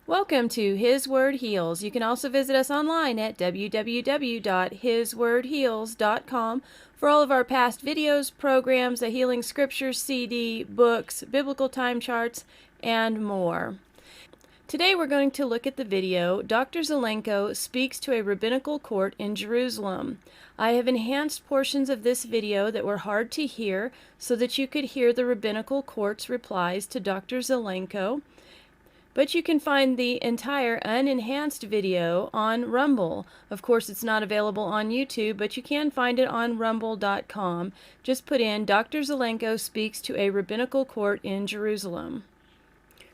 Welcome to His Word Heals. You can also visit us online at www.hiswordheals.com for all of our past videos, programs, a healing scripture CD, books, biblical time charts, and more. Today we're going to look at the video, Dr. Zelenko Speaks to a Rabbinical Court in Jerusalem. I have enhanced portions of this video that were hard to hear so that you could hear the Rabbinical Court's replies to Dr. Zelenko. But you can find the entire unenhanced video on Rumble. Of course, it's not available on YouTube, but you can find it on rumble.com. Just put in Dr. Zelenko Speaks to a Rabbinical Court in Jerusalem.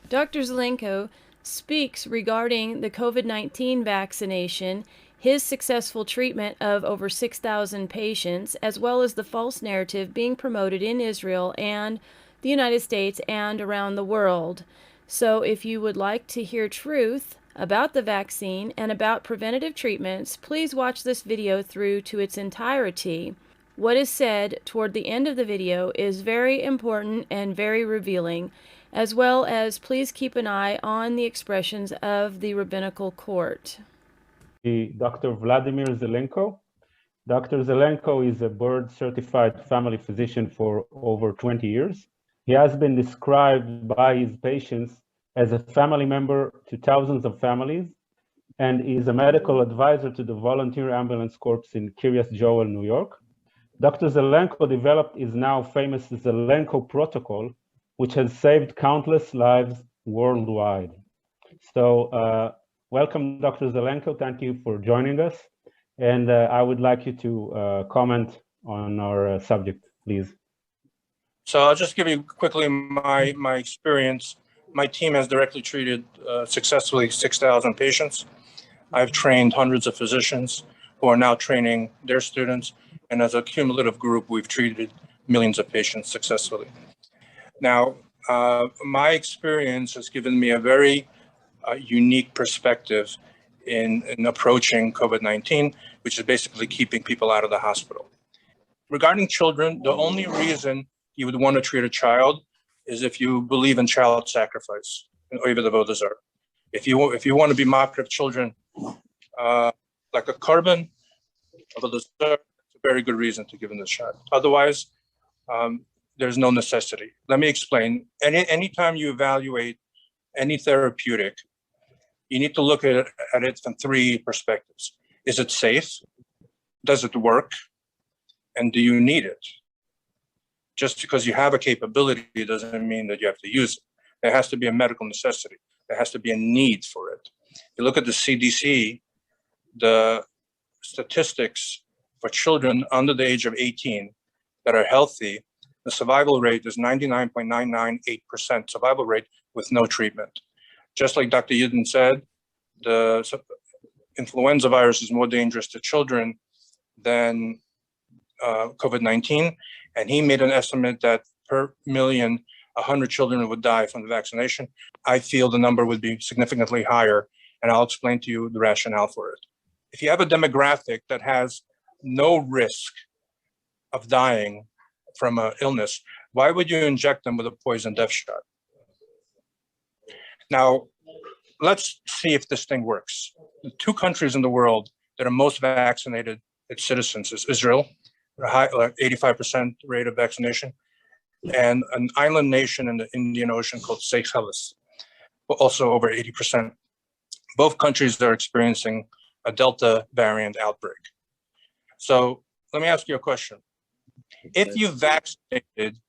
Dr. Zelenko speaks regarding the COVID-19 vaccination, his successful treatment of over 6,000 patients, as well as the false narrative being promoted in Israel and the United States and around the world. So if you would like to hear truth about the vaccine and about preventative treatments, please watch this video through to its entirety. What is said toward the end of the video is very important and very revealing, as well as please keep an eye on the expressions of the rabbinical court. Dr. Vladimir Zelenko. Dr. Zelenko is a board-certified family physician for over 20 years. He has been described by his patients as a family member to thousands of families and is a medical advisor to the Volunteer Ambulance Corps in Kiryas Joel, New York. Dr. Zelenko developed his now famous Zelenko protocol, which has saved countless lives worldwide. So welcome, Dr. Zelenko. Thank you for joining us. And I would like you to comment on our subject, please. So I'll just give you quickly my experience. My team has directly treated successfully 6,000 patients. I've trained hundreds of physicians who are now training their students. And as a cumulative group, we've treated millions of patients successfully. Now, my experience has given me a very unique perspective in approaching COVID-19, which is basically keeping people out of the hospital. Regarding children, the only reason you would want to treat a child is if you believe in child sacrifice, or even the Vodazar. If you want to be mocked of children like a carbon of a it's a very good reason to give them the shot. Otherwise, there's no necessity. Let me explain. Anytime you evaluate any therapeutic, you need to look at it from three perspectives. Is it safe? Does it work? And do you need it? Just because you have a capability doesn't mean that you have to use it. There has to be a medical necessity. There has to be a need for it. You look at the CDC, the statistics for children under the age of 18 that are healthy, the survival rate is 99.998% survival rate with no treatment. Just like Dr. Yudin said, the influenza virus is more dangerous to children than COVID-19. And he made an estimate that per million, 100 children would die from the vaccination. I feel the number would be significantly higher, and I'll explain to you the rationale for it. If you have a demographic that has no risk of dying from an illness, why would you inject them with a poison death shot? Now, let's see if this thing works. The two countries in the world that are most vaccinated its citizens is Israel, high, like 85% rate of vaccination, and an island nation in the Indian Ocean called Seychelles, also over 80%. Both countries are experiencing a Delta variant outbreak. So let me ask you a question. If you vaccinated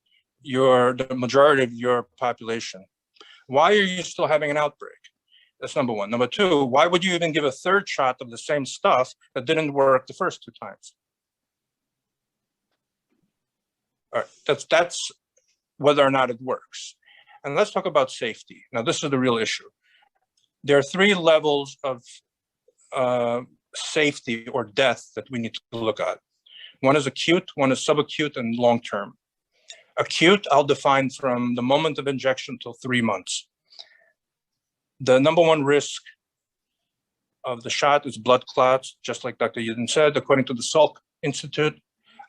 the majority of your population, why are you still having an outbreak? That's number one. Number two, why would you even give a third shot of the same stuff that didn't work the first two times? All right, that's whether or not it works. And let's talk about safety. Now, this is the real issue. There are three levels of safety or death that we need to look at. One is acute, one is subacute, and long-term. Acute, I'll define from the moment of injection till 3 months. The number one risk of the shot is blood clots, just like Dr. Yudin said, according to the Salk Institute.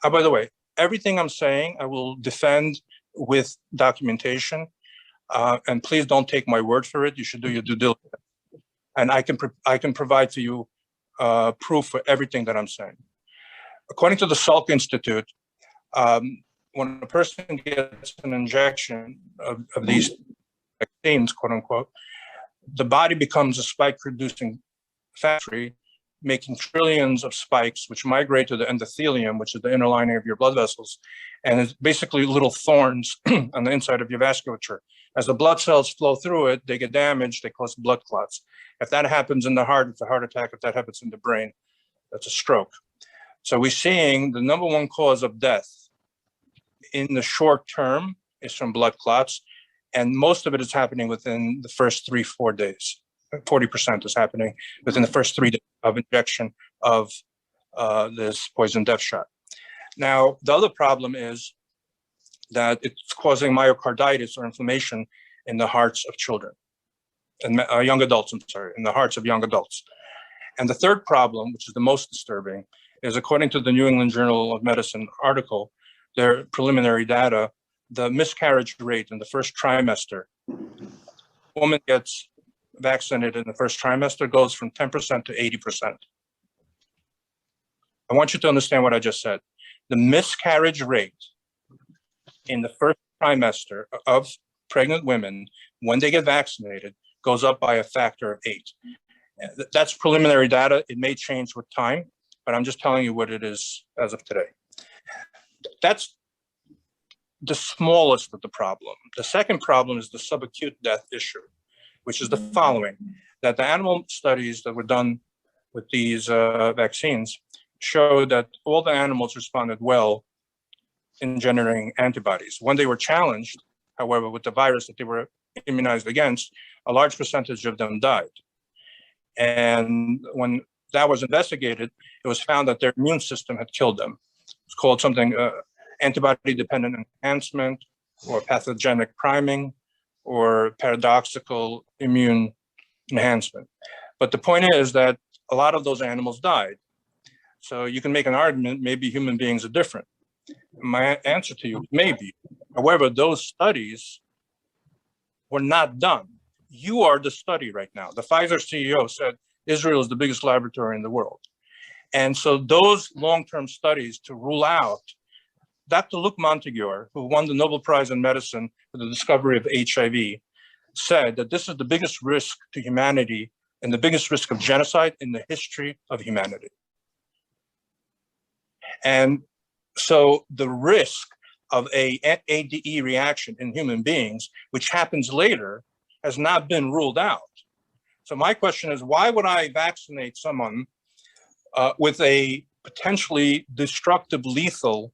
By the way, everything I'm saying, I will defend with documentation. And please don't take my word for it. You should do your due diligence. And I can provide to you proof for everything that I'm saying. According to the Salk Institute, when a person gets an injection of these vaccines, quote unquote, the body becomes a spike-producing factory, making trillions of spikes, which migrate to the endothelium, which is the inner lining of your blood vessels, and it's basically little thorns on the inside of your vasculature. As the blood cells flow through it, they get damaged, they cause blood clots. If that happens in the heart, it's a heart attack. If that happens in the brain, that's a stroke. So we're seeing the number one cause of death in the short term is from blood clots, and most of it is happening within the first 3-4 days. 40% is happening within the first 3 days of injection of this poison death shot. Now, the other problem is that it's causing myocarditis or inflammation in the hearts of children, and young adults, in the hearts of young adults. And the third problem, which is the most disturbing, is according to the New England Journal of Medicine article, their preliminary data, the miscarriage rate in the first trimester, woman gets vaccinated in the first trimester goes from 10% to 80%. I want you to understand what I just said. The miscarriage rate in the first trimester of pregnant women, when they get vaccinated, goes up by a factor of 8. That's preliminary data. It may change with time, but I'm just telling you what it is as of today. That's the smallest of the problem. The second problem is the subacute death issue, which is the following, that the animal studies that were done with these vaccines showed that all the animals responded well in generating antibodies. When they were challenged, however, with the virus that they were immunized against, a large percentage of them died. And when that was investigated, it was found that their immune system had killed them. It's called something antibody-dependent enhancement or pathogenic priming or paradoxical immune enhancement. But the point is that a lot of those animals died. So you can make an argument, maybe human beings are different. My answer to you, maybe. However, those studies were not done. You are the study right now. The Pfizer CEO said Israel is the biggest laboratory in the world. And so those long-term studies to rule out, Dr. Luc Montagnier, who won the Nobel Prize in Medicine for the discovery of HIV, said that this is the biggest risk to humanity and the biggest risk of genocide in the history of humanity. And so the risk of a ADE reaction in human beings, which happens later, has not been ruled out. So my question is, why would I vaccinate someone with a potentially destructive, lethal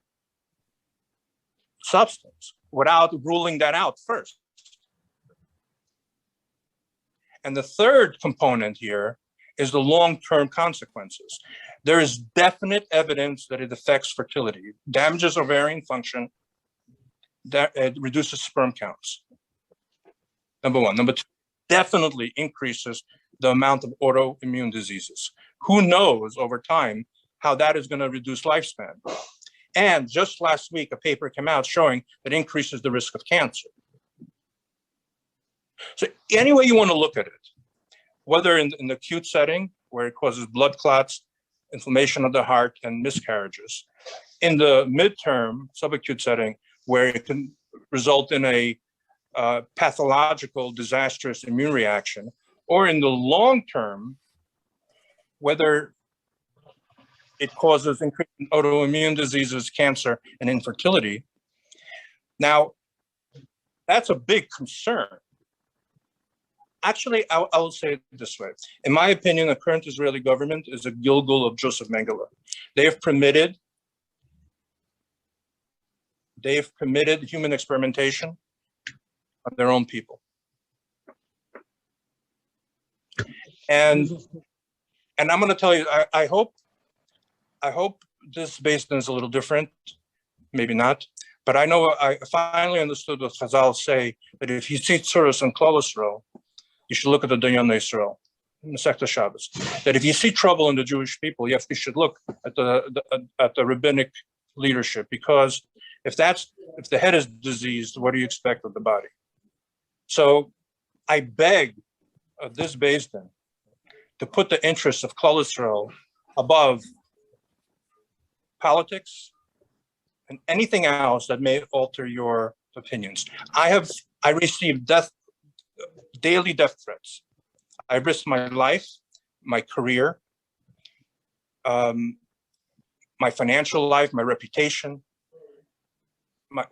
substance without ruling that out first? And the third component here is the long-term consequences. There is definite evidence that it affects fertility, damages ovarian function, that it reduces sperm counts. Number one. Number two, definitely increases the amount of autoimmune diseases. Who knows over time how that is going to reduce lifespan? And just last week, a paper came out showing that increases the risk of cancer. So any way you want to look at it, whether in the acute setting where it causes blood clots, inflammation of the heart, and miscarriages, in the midterm subacute setting where it can result in a pathological, disastrous immune reaction, or in the long term, whether it causes increased autoimmune diseases, cancer, and infertility. Now, that's a big concern. Actually, I'll say it this way. In my opinion, the current Israeli government is a Gilgul of Joseph Mengele. They have permitted human experimentation on their own people. And I'm going to tell you, I hope this basin is a little different, maybe not, but I know I finally understood what Chazal say, that if you see tzuras and cholesterol, you should look at the Dayan Yisrael, in the Masechta Shabbos. That if you see trouble in the Jewish people, you should look at the rabbinic leadership, because if the head is diseased, what do you expect of the body? So I beg this basin to put the interests of cholesterol above politics and anything else that may alter your opinions. I received daily death threats. I risked my life, my career, my financial life, my reputation,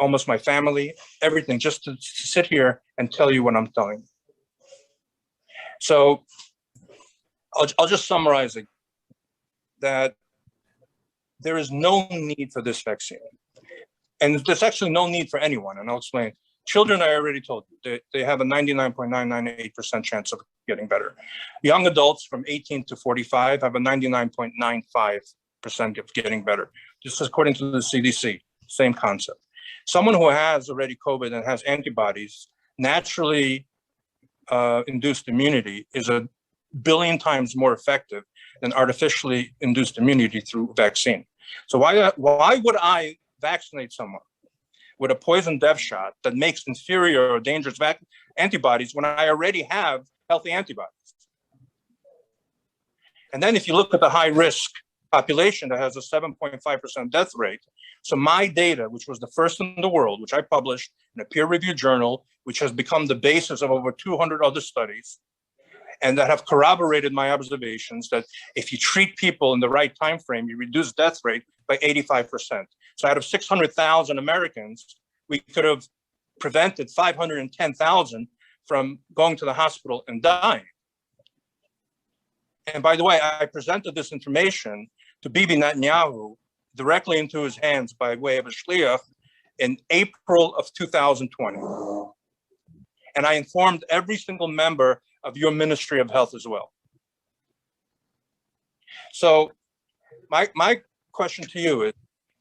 almost my family, everything, just to sit here and tell you what I'm telling you. So I'll just summarize it, that there is no need for this vaccine. And there's actually no need for anyone, and I'll explain. Children, I already told you, they have a 99.998% chance of getting better. Young adults from 18 to 45 have a 99.95% of getting better. This is according to the CDC, same concept. Someone who has already COVID and has antibodies, naturally induced immunity is 1 billion times more effective than artificially induced immunity through vaccine. So why would I vaccinate someone with a poison death shot that makes inferior or dangerous antibodies when I already have healthy antibodies? And then if you look at the high risk population that has a 7.5% death rate, so my data, which was the first in the world, which I published in a peer-reviewed journal, which has become the basis of over 200 other studies, and that have corroborated my observations that if you treat people in the right time frame, you reduce death rate by 85%. So out of 600,000 Americans, we could have prevented 510,000 from going to the hospital and dying. And by the way, I presented this information to Bibi Netanyahu directly into his hands by way of a shliach in April of 2020. And I informed every single member of your Ministry of Health as well. So my question to you is,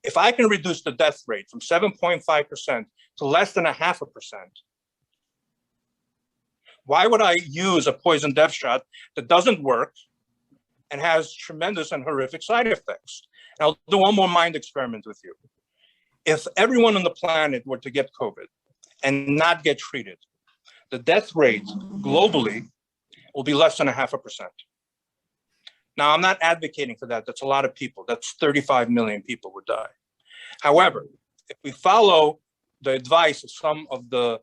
if I can reduce the death rate from 7.5% to less than 0.5%, why would I use a poison death shot that doesn't work and has tremendous and horrific side effects? And I'll do one more mind experiment with you. If everyone on the planet were to get COVID and not get treated, the death rate globally will be less than 0.5%. Now, I'm not advocating for that. That's a lot of people. That's 35 million people would die. However, if we follow the advice of some of the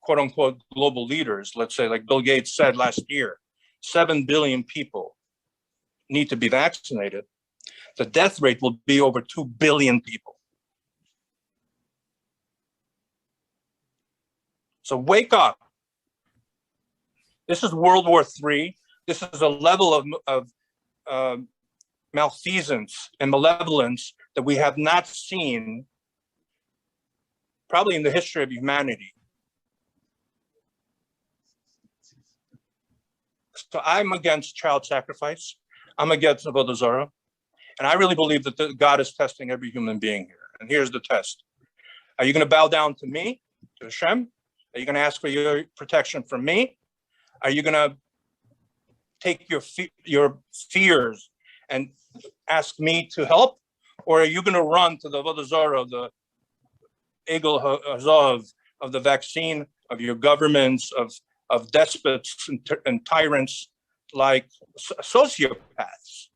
quote unquote global leaders, let's say like Bill Gates said last year, 7 billion people need to be vaccinated, the death rate will be over 2 billion people. So wake up. This is World War III. This is a level of malfeasance and malevolence that we have not seen probably in the history of humanity. So I'm against child sacrifice. I'm against Avodah Zarah. And I really believe that God is testing every human being here. And here's the test. Are you going to bow down to me, to Hashem? Are you going to ask for your protection from me? Are you going to take your fears and ask me to help? Or are you going to run to the Avodah Zarah, the Egel Hazav, of the vaccine, of your governments, of despots and tyrants like sociopaths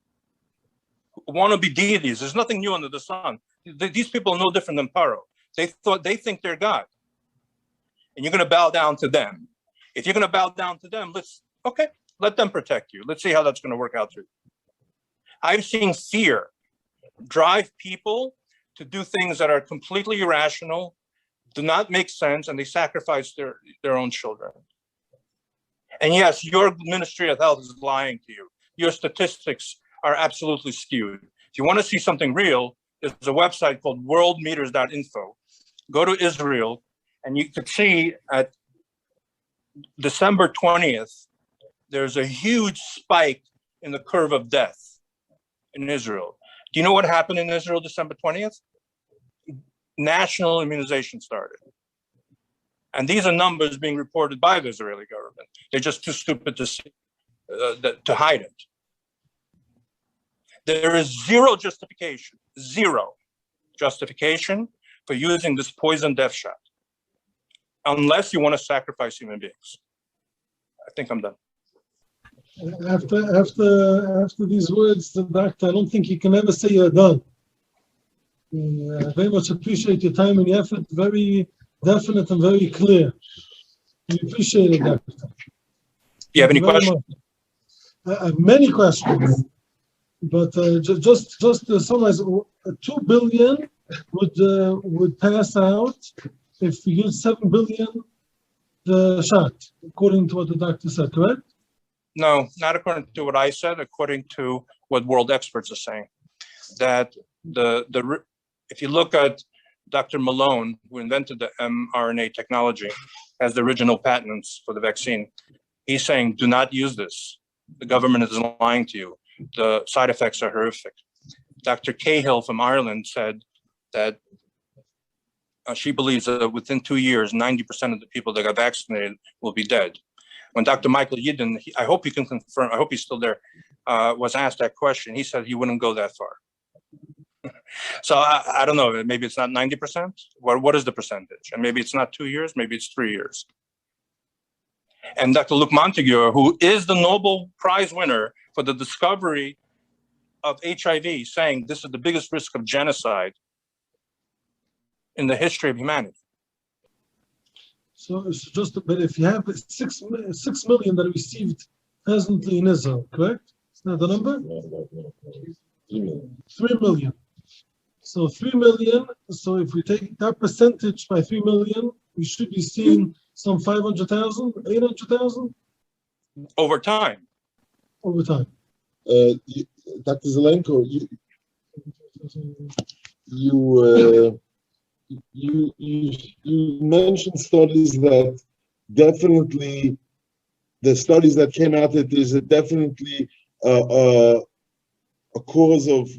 who want to be deities? There's nothing new under the sun. These people are no different than Paro. They think they're God. And you're going to bow down to them. If you're going to bow down to them, let them protect you. Let's see how that's going to work out for you. I've seen fear drive people to do things that are completely irrational, do not make sense, and they sacrifice their own children. And yes, your Ministry of Health is lying to you. Your statistics are absolutely skewed. If you want to see something real, there's a website called worldmeters.info. Go to Israel, and you could see at December 20th, there's a huge spike in the curve of death in Israel. Do you know what happened in Israel December 20th? National immunization started. And these are numbers being reported by the Israeli government. They're just too stupid to see, to hide it. There is zero justification for using this poison death shot, unless you want to sacrifice human beings. I think I'm done. After these words, the doctor, I don't think you can ever say you're done. I very much appreciate your time and your effort. Very definite and very clear. We appreciate it, doctor. Do you have any questions? I have many questions, but just to summarize, 2 billion would pass out if we use 7 billion the shot, according to what the doctor said, correct? No, not according to what I said, according to what world experts are saying. That if you look at Dr. Malone, who invented the mRNA technology, has the original patents for the vaccine, he's saying, do not use this. The government is lying to you. The side effects are horrific. Dr. Cahill from Ireland said that she believes that within 2 years, 90% of the people that got vaccinated will be dead. When Dr. Michael Yidden, I hope you can confirm, I hope he's still there, was asked that question, he said he wouldn't go that far. So I don't know, maybe it's not 90%. What is the percentage? And maybe it's not 2 years, maybe it's 3 years. And Dr. Luc Montagnier, who is the Nobel Prize winner for the discovery of HIV, saying this is the biggest risk of genocide in the history of humanity. So it's just, but if you have 6 million that are received presently in Israel, correct? Is that the number? 3 million. So 3 million, so if we take that percentage by 3 million, we should be seeing some 500,000, 800,000? Over time. Over time. Dr. Zelenko, you mentioned studies that definitely, the studies that came out that there's definitely a cause of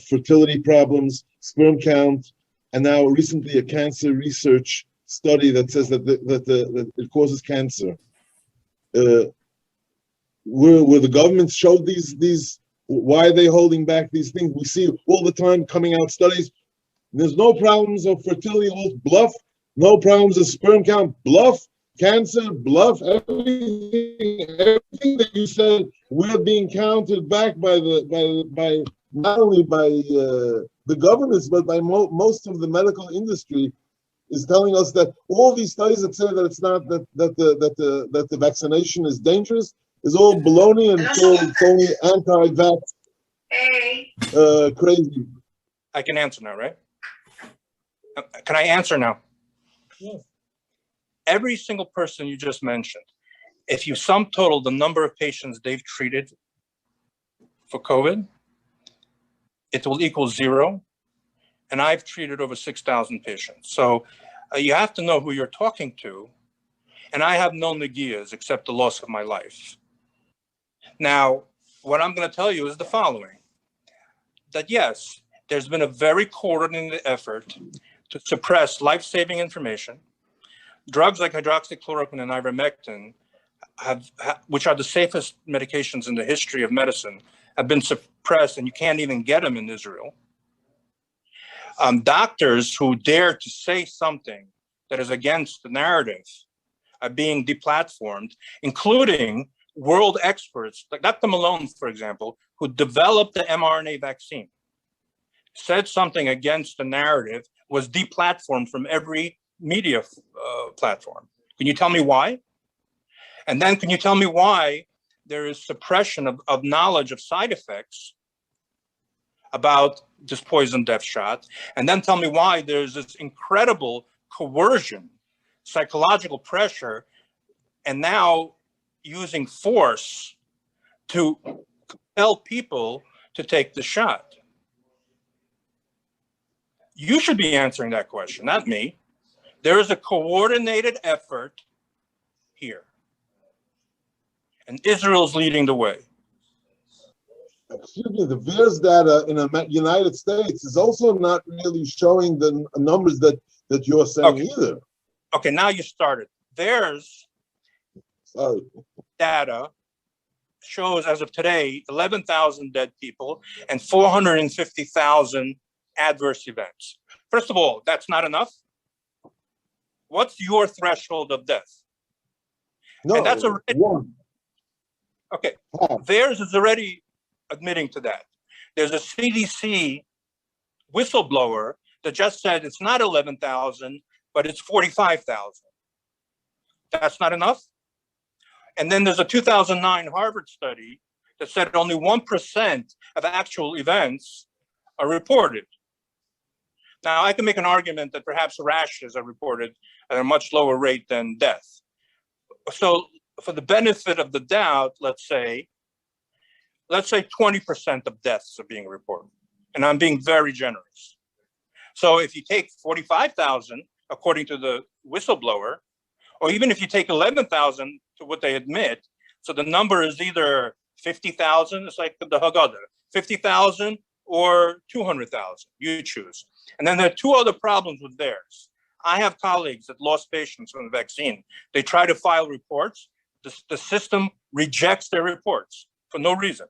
fertility problems, sperm count, and now recently a cancer research study that says that it causes cancer. Were the governments showed these? Why are they holding back these things? We see all the time coming out studies. There's no problems of fertility, all bluff. No problems of sperm count, bluff. Cancer, bluff. Everything that you said, we're being countered back by not only by the governments, but by most of the medical industry, is telling us that all these studies that say that it's not that the vaccination is dangerous is all baloney and it's only anti-vax crazy. I can answer now, right? Can I answer now? Yes. Every single person you just mentioned, if you sum total the number of patients they've treated for COVID, it will equal 0. And I've treated over 6,000 patients. So you have to know who you're talking to. And I have no nagias except the loss of my life. Now, what I'm going to tell you is the following. That yes, there's been a very coordinated effort to suppress life-saving information. Drugs like hydroxychloroquine and ivermectin, which are the safest medications in the history of medicine, have been suppressed, and you can't even get them in Israel. Doctors who dare to say something that is against the narrative are being deplatformed, including world experts, like Dr. Malone, for example, who developed the mRNA vaccine, said something against the narrative, was deplatformed from every media platform. Can you tell me why? And then can you tell me why there is suppression of knowledge of side effects about this poison death shot? And then tell me why there's this incredible coercion, psychological pressure, and now using force to compel people to take the shot. You should be answering that question, not me. There is a coordinated effort here. And Israel's leading the way. Excuse me, the VAERS data in the United States is also not really showing the numbers that you're saying either. Okay, now you started. VAERS data shows, as of today, 11,000 dead people and 450,000 adverse events. First of all, that's not enough. What's your threshold of death? No, and that's already one. Okay, theirs is already admitting to that. There's a CDC whistleblower that just said it's not 11,000, but it's 45,000. That's not enough. And then there's a 2009 Harvard study that said only 1% of actual events are reported. Now, I can make an argument that perhaps rashes are reported at a much lower rate than death. So for the benefit of the doubt, let's say 20% of deaths are being reported. And I'm being very generous. So if you take 45,000, according to the whistleblower, or even if you take 11,000 to what they admit, so the number is either 50,000, it's like the Haggadah, 50,000 or 200,000, you choose. And then there are two other problems with theirs. I have colleagues that lost patients from the vaccine. They try to file reports. The system rejects their reports for no reason.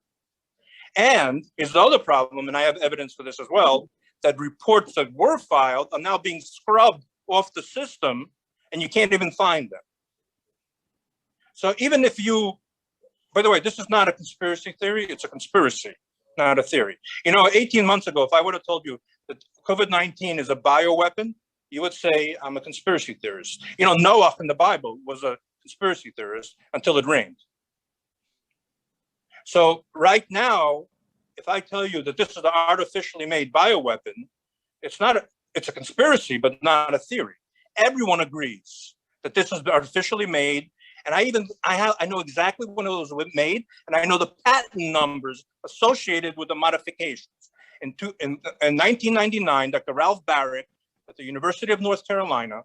And is the other problem, and I have evidence for this as well, that reports that were filed are now being scrubbed off the system and you can't even find them. So even if you, by the way, this is not a conspiracy theory, it's a conspiracy, not a theory. 18 months ago, if I would have told you that COVID-19 is a bioweapon, you would say I'm a conspiracy theorist. Noah in the Bible was a conspiracy theorist until it rained. So right now, if I tell you that this is an artificially made bioweapon, it's a conspiracy, but not a theory. Everyone agrees that this is artificially made. And I know exactly when it was made, and I know the patent numbers associated with the modifications. In 1999, Dr. Ralph Barrett at the University of North Carolina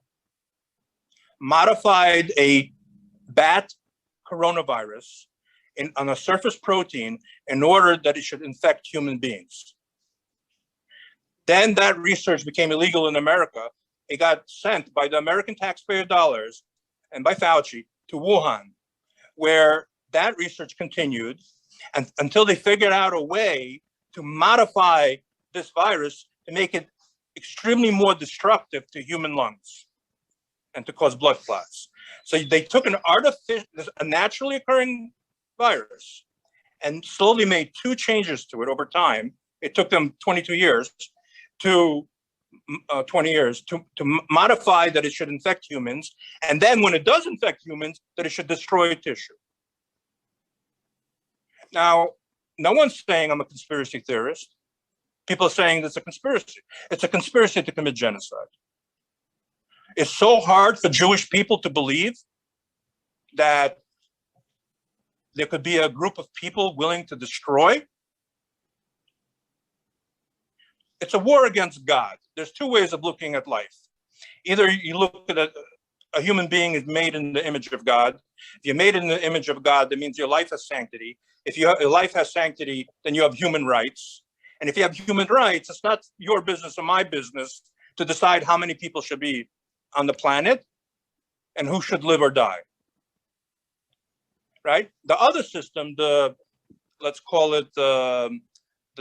modified a bat coronavirus on a surface protein in order that it should infect human beings. Then that research became illegal in America. It got sent by the American taxpayer dollars and by Fauci to Wuhan, where that research continued and until they figured out a way to modify this virus to make it extremely more destructive to human lungs and to cause blood clots. So they took a naturally occurring virus and slowly made two changes to it over time. It took them 20 years to modify that it should infect humans. And then when it does infect humans, that it should destroy tissue. Now, no one's saying I'm a conspiracy theorist. People are saying it's a conspiracy. It's a conspiracy to commit genocide. It's so hard for Jewish people to believe that there could be a group of people willing to destroy. It's a war against God. There's two ways of looking at life. Either you look at a human being is made in the image of God. If you're made in the image of God, that means your life has sanctity. If your life has sanctity, then you have human rights. And if you have human rights, it's not your business or my business to decide how many people should be on the planet and who should live or die. Right? The other system, let's call it the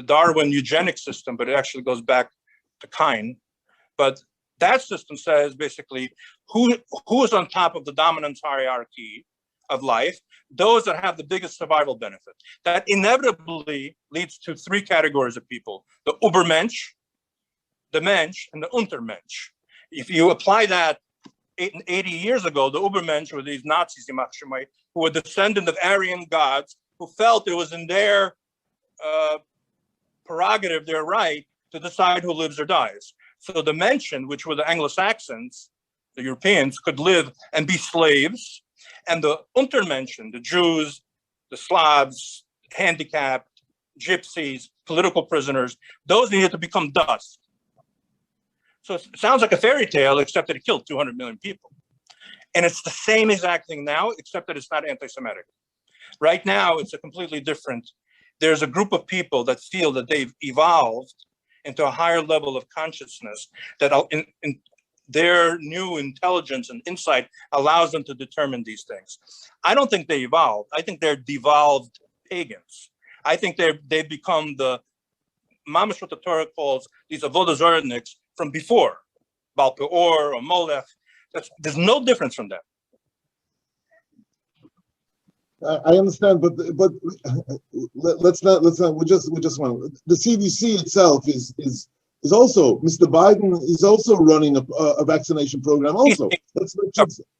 Darwin eugenic system, but it actually goes back to Cain. But that system says basically who is on top of the dominance hierarchy of life, those that have the biggest survival benefit. That inevitably leads to three categories of people: the Ubermensch, the Mensch, and the Untermensch. If you apply that 80 years ago, the Ubermensch were these Nazis, who were descendants of Aryan gods, who felt it was in their prerogative, their right, to decide who lives or dies. So the Menschen, which were the Anglo-Saxons, the Europeans, could live and be slaves. And the Untermenschen, the Jews, the Slavs, handicapped, gypsies, political prisoners, those needed to become dust. So it sounds like a fairy tale, except that it killed 200 million people. And it's the same exact thing now, except that it's not anti-Semitic. Right now, it's a completely different. There's a group of people that feel that they've evolved into a higher level of consciousness that in their new intelligence and insight allows them to determine these things. I don't think they evolved. I think they're devolved pagans. I think they've become the mamash, what the Torah calls these avodah zarniks from before, Baal Peor or Molech. There's no difference from them. I understand, but let's not. We just want the CDC itself is also Mr. Biden is also running a vaccination program. Also, let's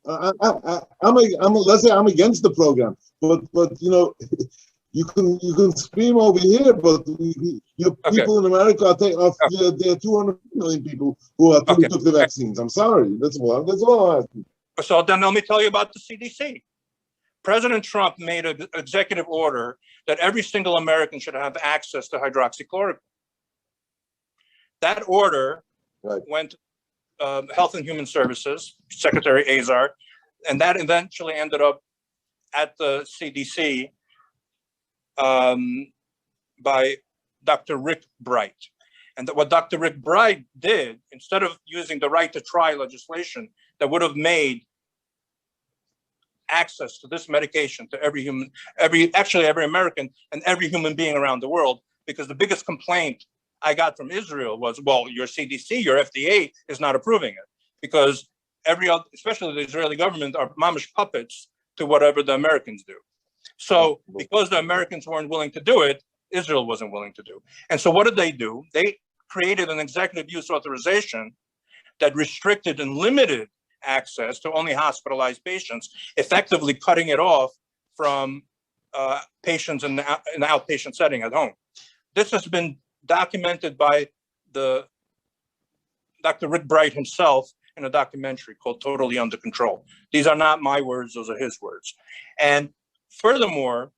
let's say I'm against the program, but you know. You can scream over here, but people in America are taking off. There are 200 million people who took the vaccines. I'm sorry. That's all I'm asking. So then let me tell you about the CDC. President Trump made an executive order that every single American should have access to hydroxychloroquine. That order went to Health and Human Services, Secretary Azar, and that eventually ended up at the CDC by Dr. Rick Bright. And what Dr. Rick Bright did, instead of using the right to try legislation that would have made access to this medication to every human, every American and every human being around the world, because the biggest complaint I got from Israel was, well, your CDC, your FDA is not approving it, because especially the Israeli government, are mamish puppets to whatever the Americans do. So because the Americans weren't willing to do it, Israel wasn't willing to do. And so what did they do? They created an executive use authorization that restricted and limited access to only hospitalized patients, effectively cutting it off from patients in the outpatient setting at home. This has been documented by Dr. Rick Bright himself in a documentary called Totally Under Control. These are not my words, those are his words. And furthermore,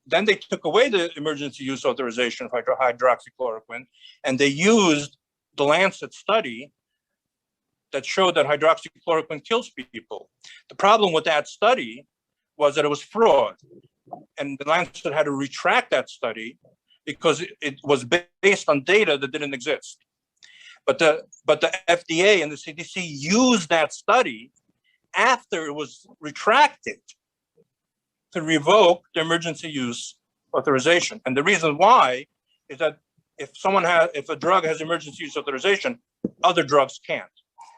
then they took away the emergency use authorization of hydroxychloroquine, and they used the Lancet study that showed that hydroxychloroquine kills people. The problem with that study was that it was fraud. And the Lancet had to retract that study because it was based on data that didn't exist. But the FDA and the CDC used that study after it was retracted to revoke the emergency use authorization. And the reason why is that if a drug has emergency use authorization, other drugs can't.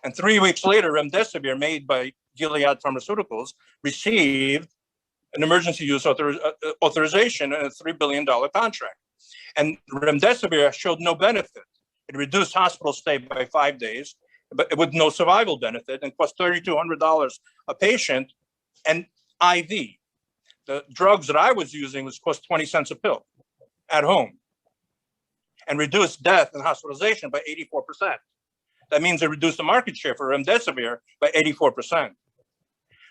And 3 weeks later, remdesivir, made by Gilead Pharmaceuticals, received an emergency use authorization and a $3 billion contract. And remdesivir showed no benefit. It reduced hospital stay by 5 days, but with no survival benefit, and cost $3,200 a patient. And IV, the drugs that I was using cost 20 cents a pill at home, and reduced death and hospitalization by 84%. That means it reduced the market share for remdesivir by 84%.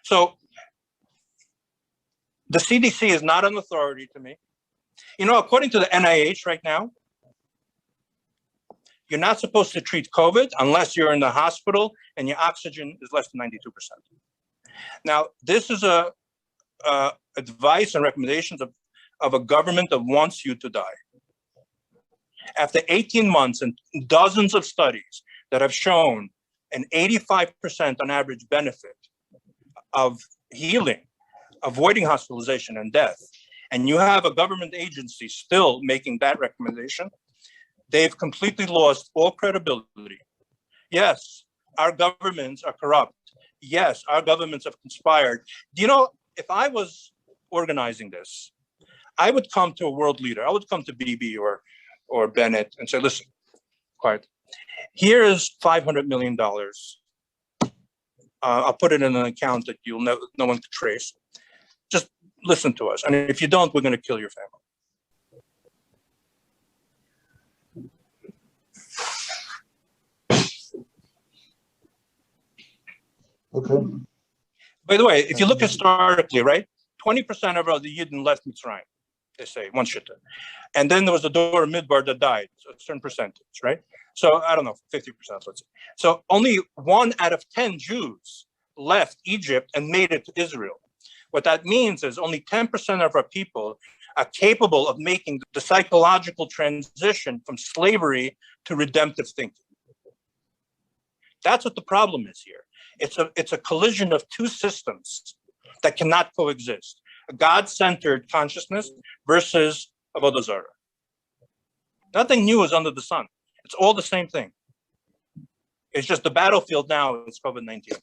So the CDC is not an authority to me. You know, according to the NIH right now, you're not supposed to treat COVID unless you're in the hospital and your oxygen is less than 92%. Now, this is advice and recommendations of a government that wants you to die. After 18 months and dozens of studies that have shown an 85% on average benefit of healing, avoiding hospitalization and death, and you have a government agency still making that recommendation, they've completely lost all credibility. Yes, our governments are corrupt. Yes, our governments have conspired. Do you know, if I was organizing this, I would come to a world leader. I would come to Bibi or Bennett and say, listen, quiet. Here is $500 million. I'll put it in an account that no one can trace. Just listen to us. And if you don't, we're going to kill your family. Okay. By the way, if you look historically, right, 20% of the Yidden left Mitzrayim, they say, one shitta. And then there was the Dor Midbar that died, so a certain percentage, right? So I don't know, 50%, let's say. So only 1 out of 10 Jews left Egypt and made it to Israel. What that means is only 10% of our people are capable of making the psychological transition from slavery to redemptive thinking. That's what the problem is here. It's a collision of two systems that cannot coexist. A God-centered consciousness versus Avodah Zarah. Nothing new is under the sun. It's all the same thing. It's just the battlefield now is COVID-19.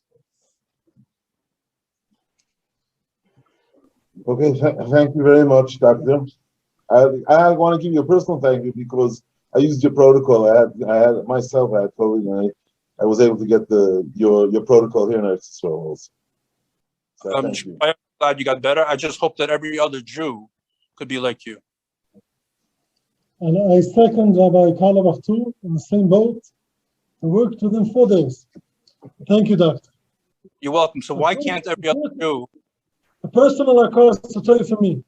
Okay, thank you very much, Doctor. I want to give you a personal thank you because I used your protocol. I had myself. I had COVID, and I was able to get your protocol here in Eretz Yisrael also. So thank you. I'm glad you got better. I just hope that every other Jew could be like you. And I second Rabbi Karlabach too, in the same boat. I worked within 4 days. Thank you, Doctor. You're welcome. So why can't every other Jew? A personal request to tell you from me.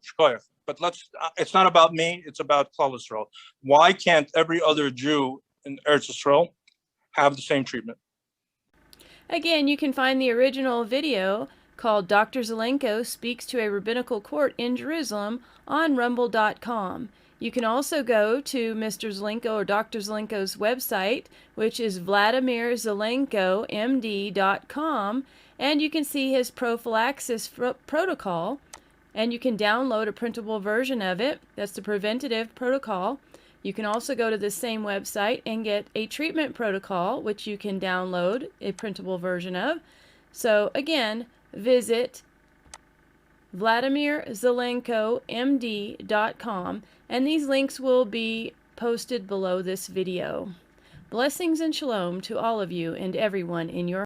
Shkoyach. But it's not about me, it's about Klal Yisrael. Why can't every other Jew in Eretz Yisrael have the same treatment? Again, you can find the original video called Dr. Zelenko Speaks to a Rabbinical Court in Jerusalem on rumble.com. You can also go to Mr. Zelenko or Dr. Zelenko's website, which is vladimirzelenkomd.com, and you can see his prophylaxis protocol, and you can download a printable version of it. That's the preventative protocol. You can also go to the same website and get a treatment protocol, which you can download a printable version of. So again, visit vladimirzelenkomd.com, and these links will be posted below this video. Blessings and shalom to all of you and everyone in your